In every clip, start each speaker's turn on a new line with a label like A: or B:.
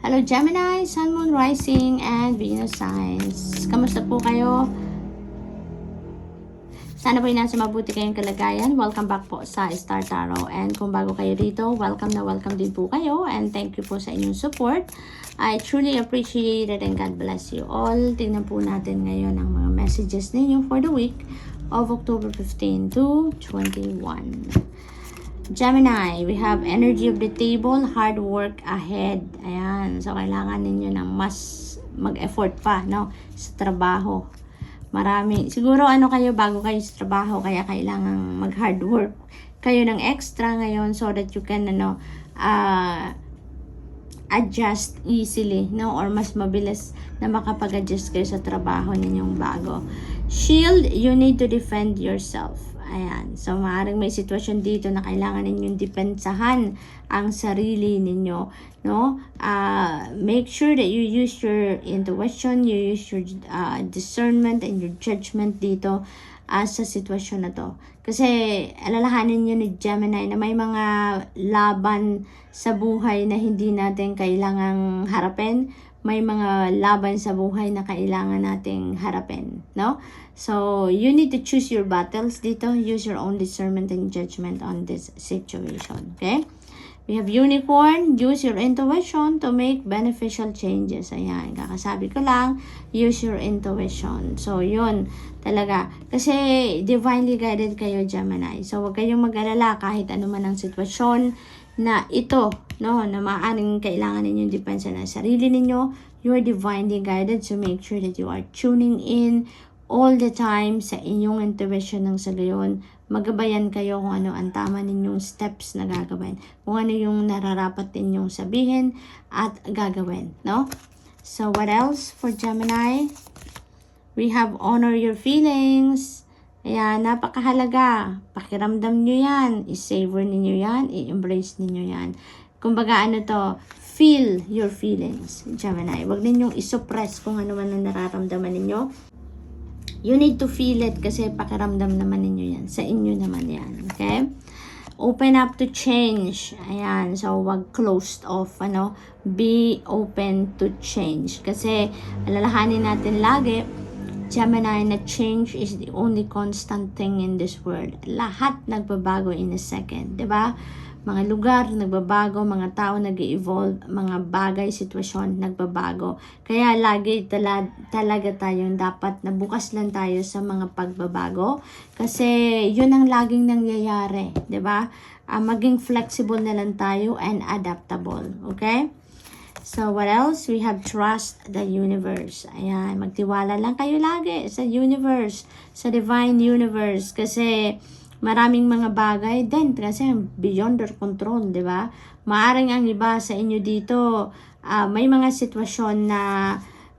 A: Hello Gemini, Sun, Moon, Rising, and Venus signs. Kamusta po kayo? Sana po nasa mabuti kayong kalagayan. Welcome back po sa Star Tarot. And kung bago kayo dito, welcome na welcome din po kayo. And thank you po sa inyong support. I truly appreciate it and God bless you all. Tingnan po natin ngayon ang mga messages ninyo for the week of October 15 to 21. Gemini, we have energy of the table, hard work ahead. Ayan, so kailangan ninyo ng mas mag-effort pa, no, sa trabaho. Marami, siguro kayo bago kayo sa trabaho, kaya kailangan mag-hard work kayo ng extra ngayon so that you can, adjust easily, no, or mas mabilis na makapag-adjust kayo sa trabaho ninyong bago. Shield, you need to defend yourself. Ayan. So, maaaring may sitwasyon dito na kailangan ninyong depensahan ang sarili ninyo, no? Make sure that you use your intuition, you use your discernment and your judgment dito sa sitwasyon na to. Kasi, alalahanin nyo ni Gemini na may mga laban sa buhay na hindi natin kailangang harapin. May mga laban sa buhay na kailangan nating harapin, no? So, you need to choose your battles dito. Use your own discernment and judgment on this situation, okay? We have Unicorn. Use your intuition to make beneficial changes. Ayan, kakasabi ko lang, use your intuition. So, yun talaga. Kasi, divinely guided kayo, Gemini. So, huwag kayong mag-alala kahit ano man ang sitwasyon na ito, no, na maaaring kailangan ninyong depensa ng sarili ninyo. You are divinely guided, so make sure that you are tuning in all the time sa inyong intuition ng sa gayon. Magabayan kayo kung ano ang tama ninyong steps na gagawin. Kung ano yung nararapat ninyong sabihin at gagawin, no? So, what else for Gemini? We have honor your feelings. Ayan, napakahalaga. Pakiramdam nyo yan. I-savor ninyo yan. I-embrace ninyo yan. Kumbaga, feel your feelings, Gemini. Huwag ninyong isuppress kung ano man ang nararamdaman ninyo. You need to feel it kasi pakiramdam naman ninyo yan. Sa inyo naman yan. Okay? Open up to change. Ayan. So, wag closed off. Be open to change. Kasi, alalahanin natin lagi, Gemini, na change is the only constant thing in this world. Lahat nagbabago in a second. Diba? Mga lugar nagbabago, mga tao nag-evolve, mga bagay, sitwasyon nagbabago. Kaya lagi talaga tayong dapat na bukas lang tayo sa mga pagbabago. Kasi yun ang laging nangyayari. Diba? Maging flexible na lang tayo and adaptable. Okay? So, what else? We have trust the universe. Ayan, magtiwala lang kayo lagi sa universe, sa divine universe. Kasi, maraming mga bagay din kasi beyond their control, di ba? Maaring ang iba sa inyo dito, may mga sitwasyon na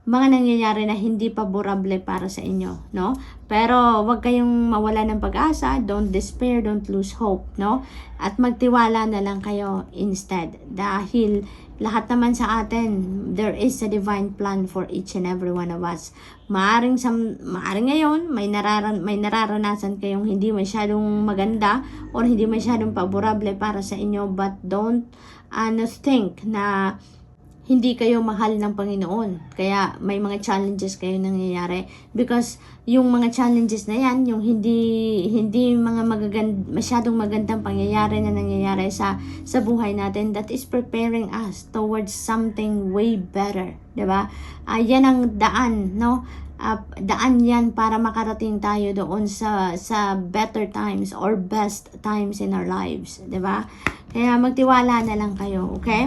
A: mga nangyayari na hindi paborable para sa inyo, no? Pero wag kayong mawala ng pag-asa, don't despair, don't lose hope, no? At magtiwala na lang kayo instead dahil lahat naman sa atin, there is a divine plan for each and every one of us. Maaring ngayon, may nararanasan kayong hindi masyadong maganda or hindi masyadong favorable para sa inyo, but don't think na hindi kayo mahal ng Panginoon. Kaya may mga challenges kayo nangyayari. Because yung mga challenges na yan, yung hindi mga masyadong magandang pangyayari na nangyayari sa buhay natin, that is preparing us towards something way better. Diba? Yan ang daan, no? Daan yan para makarating tayo doon sa better times or best times in our lives. Diba? Kaya magtiwala na lang kayo, okay?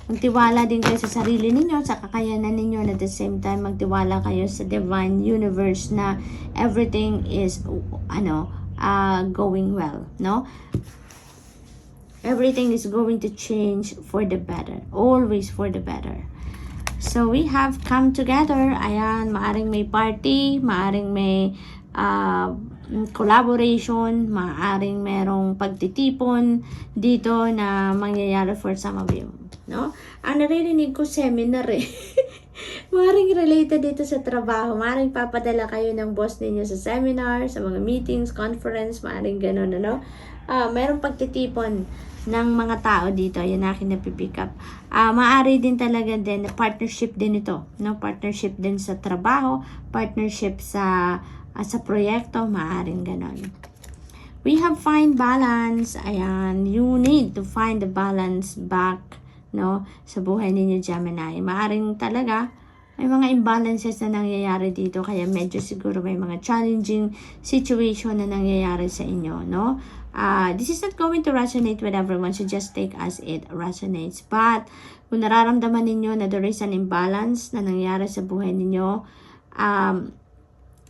A: Magtiwala din kayo sa sarili ninyo, sa kakayanan ninyo, and at the same time, magtiwala kayo sa divine universe na everything is, going well, no? Everything is going to change for the better. Always for the better. So, we have come together. Ayan, maaring may party, maaring may collaboration, maaring merong pagtitipon dito na mangyayari for some of you. No? Naririnig ko seminar eh. Maaaring related dito sa trabaho. Maaaring papadala kayo ng boss ninyo sa seminar, sa mga meetings, conference, maaaring ganun, Merong pagtitipon ng mga tao dito. Yan akin napipick up. Maaari din talaga din, partnership din ito. No? Partnership din sa trabaho, partnership sa proyekto, maaaring ganon. We have find balance. Ayan, you need to find the balance back, no, sa buhay ninyo, Gemini. Maaring talaga may mga imbalances na nangyayari dito, kaya medyo siguro may mga challenging situation na nangyayari sa inyo, no? This is not going to resonate with everyone, so just take as it resonates. But kung nararamdaman ninyo na there is an imbalance na nangyayari sa buhay ninyo,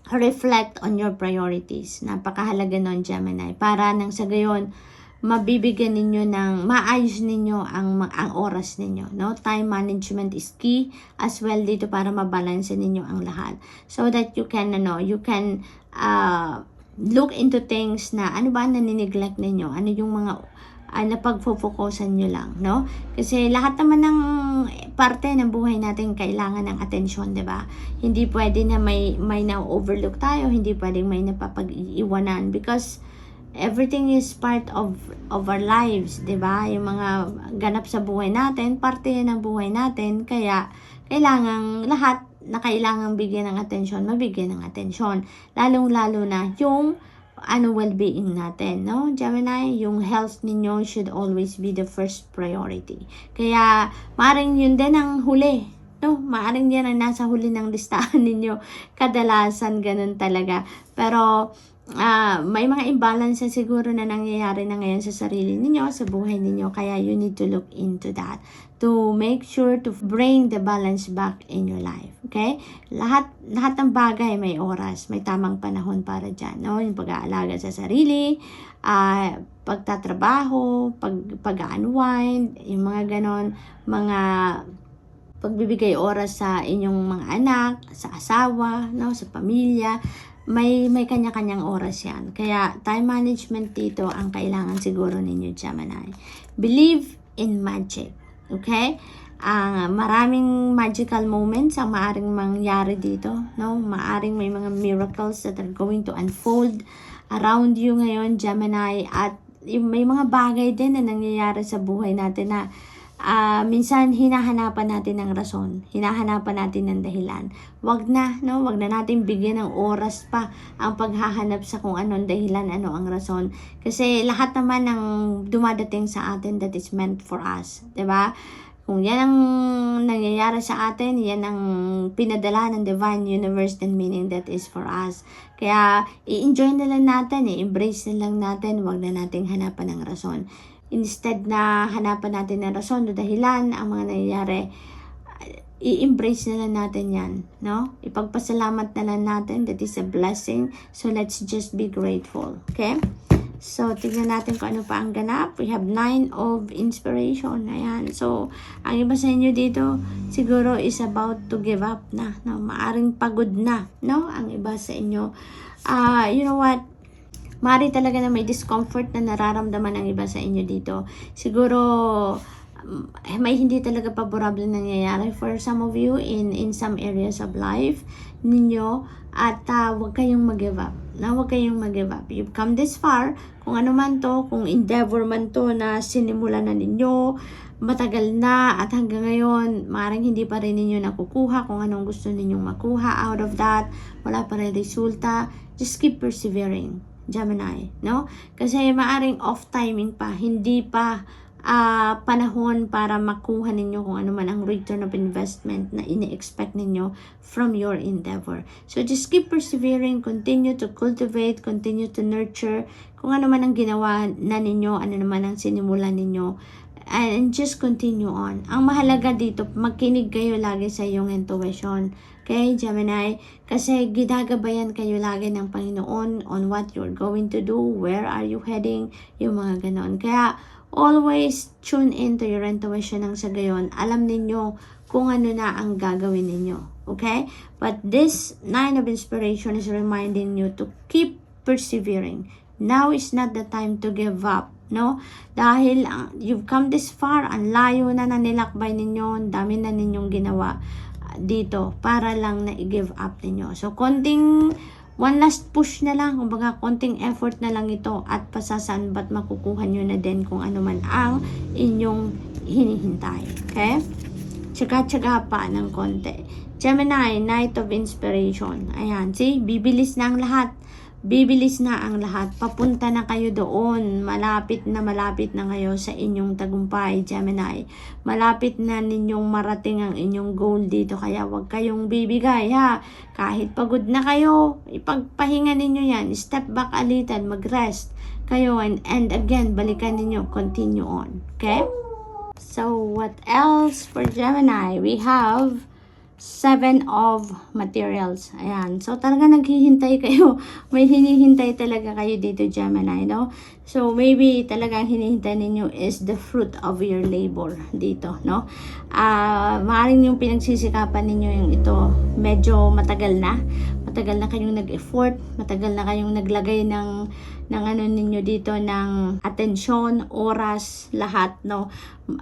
A: reflect on your priorities. Napakahalaga nun, Gemini, para nang sa gayon mabibigyan ninyo ng maayos ninyo ang oras ninyo, no? Time management is key as well dito para mabalanse ninyo ang lahat, so that you can look into things na ano ba nanineglect ninyo, ano yung mga napagfo-focusan nyo lang, no? Kasi lahat naman ng parte ng buhay natin kailangan ng atensyon, 'di ba? Hindi pwede na may na-overlook tayo, hindi pwedeng may napapag-iwanan, because everything is part of our lives, 'di ba? Yung mga ganap sa buhay natin, parte yan ng buhay natin, kaya kailangan lahat na kailangang bigyan ng atensyon, mabigyan ng atensyon. Lalong-lalo na yung well-being natin, no? Gemini, yung health ninyo should always be the first priority. Kaya maaaring yun din ang huli, no? Maaaring yan ang nasa huli ng listahan ninyo. Kadalasan ganun talaga. Pero may mga imbalance siguro na nangyayari na ngayon sa sarili ninyo, sa buhay ninyo, kaya you need to look into that to make sure to bring the balance back in your life. Okay? Lahat ng bagay may oras, may tamang panahon para dyan, no? Yung pag-aalaga sa sarili, pagtatrabaho, pag-unwind, yung mga ganon, mga pagbibigay oras sa inyong mga anak, sa asawa, no, sa pamilya. May kanya-kanyang oras yan. Kaya time management dito ang kailangan siguro ninyo, Gemini. Believe in magic. Okay? Maraming magical moments ang maaring mangyari dito, no? Maaring may mga miracles that are going to unfold around you ngayon, Gemini. At may mga bagay din na nangyayari sa buhay natin na minsan hinahanapan natin ng rason, hinahanapan natin ng dahilan. Wag na natin bigyan ng oras pa ang paghahanap sa kung anong dahilan, ano ang rason. Kasi lahat naman ng dumadating sa atin, that is meant for us, 'di ba? Kung yan ang nangyayari sa atin, yan ang pinadala ng divine universe, then meaning that is for us. Kaya i-enjoy na lang natin, i-embrace na lang natin, wag na nating hanapan ng rason. Instead na hanapan natin ng rason o dahilan ang mga nangyayari, i-embrace na lang natin yan, no? Ipagpasalamat na lang natin, that is a blessing. So let's just be grateful, okay? So tignan natin kung ano pa ang ganap. We have 9 of inspiration. Ayan. So ang iba sa inyo dito siguro is about to give up na, no? Maaring pagod na, no? Ang iba sa inyo, you know what? Maaari talaga na may discomfort na nararamdaman ng iba sa inyo dito. Siguro, may hindi talaga paborable nangyayari for some of you in some areas of life ninyo. At huwag kayong mag-give up. Huwag kayong mag-give up. You've come this far. Kung ano man to, kung endeavor man to na sinimulan na ninyo, matagal na at hanggang ngayon, maaaring hindi pa rin ninyo nakukuha kung anong gusto ninyong makuha out of that. Wala pa rin resulta. Just keep persevering, Gemini, no? Kasi maaring off timing pa, hindi pa panahon para makuha ninyo kung ano man ang return of investment na ini-expect ninyo from your endeavor. So just keep persevering, continue to cultivate, continue to nurture kung ano man ang ginawa na ninyo, ano naman ang sinimulan ninyo, and just continue on. Ang mahalaga dito, magkinig kayo lagi sa iyong intuition. Okay, Gemini? Kasi ginagabayan kayo lagi ng Panginoon on what you're going to do, where are you heading, yung mga ganon. Kaya, always tune into your intuition ng sa gayon. Alam ninyo kung ano na ang gagawin ninyo. Okay? But this 9 of inspiration is reminding you to keep persevering. Now is not the time to give up. No? Dahil you've come this far, ang layo na nilakbay ninyo, ang dami na ninyong ginawa dito para lang na i-give up ninyo. So, konting one last push na lang, kumbaga konting effort na lang ito at pasasaan ba't makukuha nyo na din kung ano man ang inyong hinihintay. Okay? Tsaga-tsaga pa ng konti. Gemini, Knight of Inspiration. Ayan, see? Bibilis na ang lahat. Bibilis na ang lahat. Papunta na kayo doon. Malapit na kayo sa inyong tagumpay, Gemini. Malapit na ninyong marating ang inyong goal dito. Kaya wag kayong bibigay, ha? Kahit pagod na kayo, ipagpahinga ninyo yan. Step back a little, mag-rest kayo. And again, balikan ninyo. Continue on. Okay? So, what else for Gemini? We have 7 of materials. Ayan. So, talaga naghihintay kayo. May hinihintay talaga kayo dito, Gemini, no? So, maybe talagang hinihintay ninyo is the fruit of your labor dito, no? Maaaring yung pinagsisikapan ninyo yung ito, medyo matagal na. Matagal na kayong nag-effort. Matagal na kayong naglagay ng ano ninyo dito, ng atensyon, oras, lahat, no?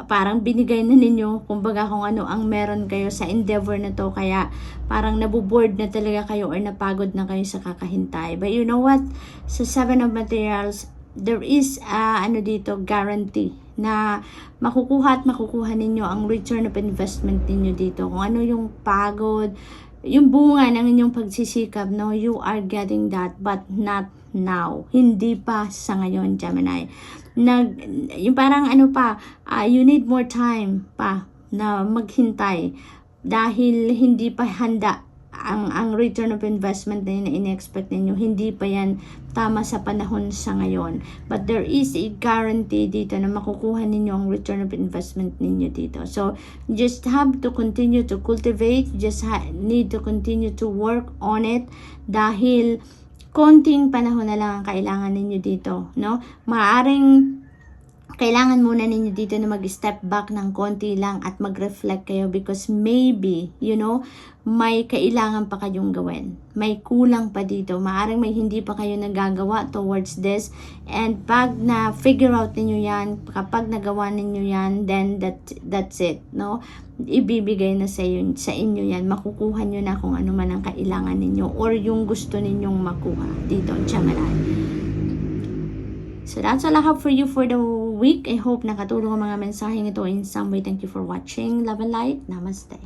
A: Parang binigay na ninyo, kumbaga kung ano ang meron kayo sa endeavor na to, kaya parang nabuboard na talaga kayo or napagod na kayo sa kakahintay. But you know what? Sa 7 of materials, there is ano dito, guarantee na makukuha ninyo ang return of investment ninyo dito. Kung ano yung pagod, yung bunga ng inyong pagsisikap, no? You are getting that, but not now. Hindi pa sa ngayon, Gemini. Yung parang ano pa, you need more time pa na maghintay dahil hindi pa handa ang return of investment na in-expect ninyo. Hindi pa yan tama sa panahon sa ngayon. But there is a guarantee dito na makukuha ninyo ang return of investment ninyo dito. So, just have to continue to cultivate. Just need to continue to work on it dahil konting panahon na lang ang kailangan ninyo dito, no? Maaring kailangan muna ninyo dito na mag-step back ng konti lang at mag-reflect kayo because maybe, you know, may kailangan pa kayong gawin. May kulang pa dito. Maaring may hindi pa kayo nagagawa towards this. And pag na-figure out ninyo yan, kapag nagawa ninyo yan, then that's it, no? Ibibigay na sa inyo yan. Makukuha nyo na kung ano man ang kailangan ninyo or yung gusto ninyong makuha dito, Gemini. So that's all I have for you for the week. I hope nakatulong ang mga mensaheng ito in some way. Thank you for watching. Love and light. Namaste.